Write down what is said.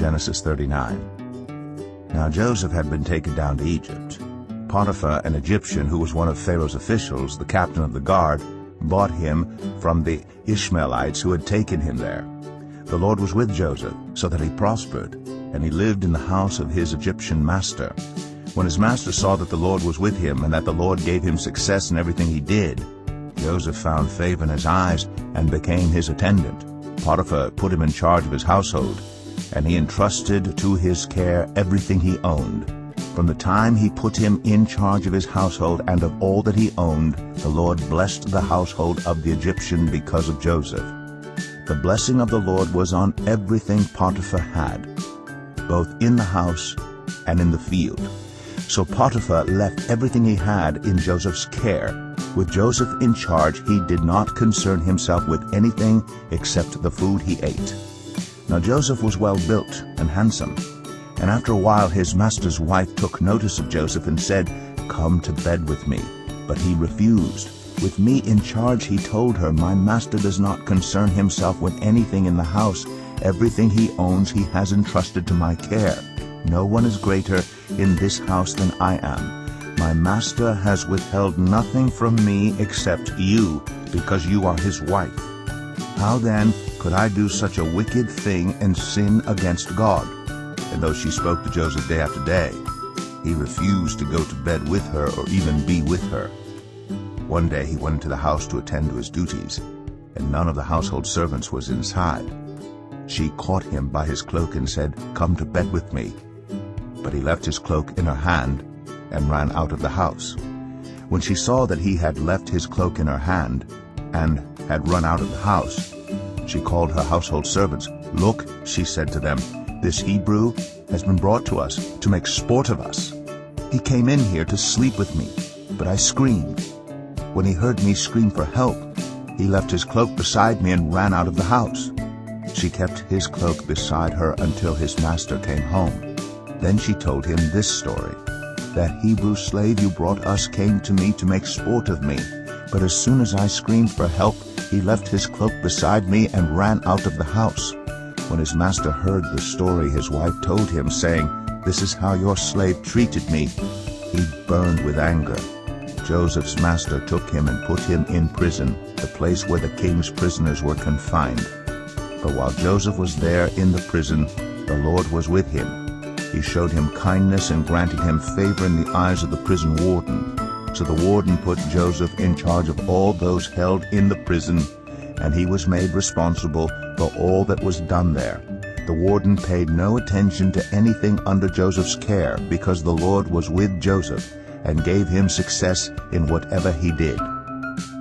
Genesis 39. Now Joseph had been taken down to Egypt. Potiphar, an Egyptian who was one of Pharaoh's officials, the captain of the guard, bought him from the Ishmaelites who had taken him there. The Lord was with Joseph, so that he prospered, and he lived in the house of his Egyptian master. When his master saw that the Lord was with him, and that the Lord gave him success in everything he did, Joseph found favor in his eyes and became his attendant. Potiphar put him in charge of his household, and he entrusted to his care everything he owned. From the time he put him in charge of his household and of all that he owned, the Lord blessed the household of the Egyptian because of Joseph. The blessing of the Lord was on everything Potiphar had, both in the house and in the field. So Potiphar left everything he had in Joseph's care. With Joseph in charge, he did not concern himself with anything except the food he ate. Now Joseph was well built and handsome. And after a while his master's wife took notice of Joseph and said, "Come to bed with me." But he refused. With me in charge, he told her, "My master does not concern himself with anything in the house. Everything he owns he has entrusted to my care. No one is greater in this house than I am. My master has withheld nothing from me except you, because you are his wife. How then could I do such a wicked thing and sin against God?" And though she spoke to Joseph day after day, he refused to go to bed with her or even be with her. One day he went into the house to attend to his duties, and none of the household servants was inside. She caught him by his cloak and said, "Come to bed with me." But he left his cloak in her hand and ran out of the house. When she saw that he had left his cloak in her hand and had run out of the house, she called her household servants. "Look," she said to them, "this Hebrew has been brought to us to make sport of us. He came in here to sleep with me, but I screamed. When he heard me scream for help, he left his cloak beside me and ran out of the house." She kept his cloak beside her until his master came home. Then she told him this story: "That Hebrew slave you brought us came to me to make sport of me, but as soon as I screamed for help, he left his cloak beside me and ran out of the house." When his master heard the story, his wife told him, saying, "This is how your slave treated me." He burned with anger. Joseph's master took him and put him in prison, the place where the king's prisoners were confined. But while Joseph was there in the prison, the Lord was with him. He showed him kindness and granted him favor in the eyes of the prison warden. So the warden put Joseph in charge of all those held in the prison, and he was made responsible for all that was done there. The warden paid no attention to anything under Joseph's care, because the Lord was with Joseph and gave him success in whatever he did.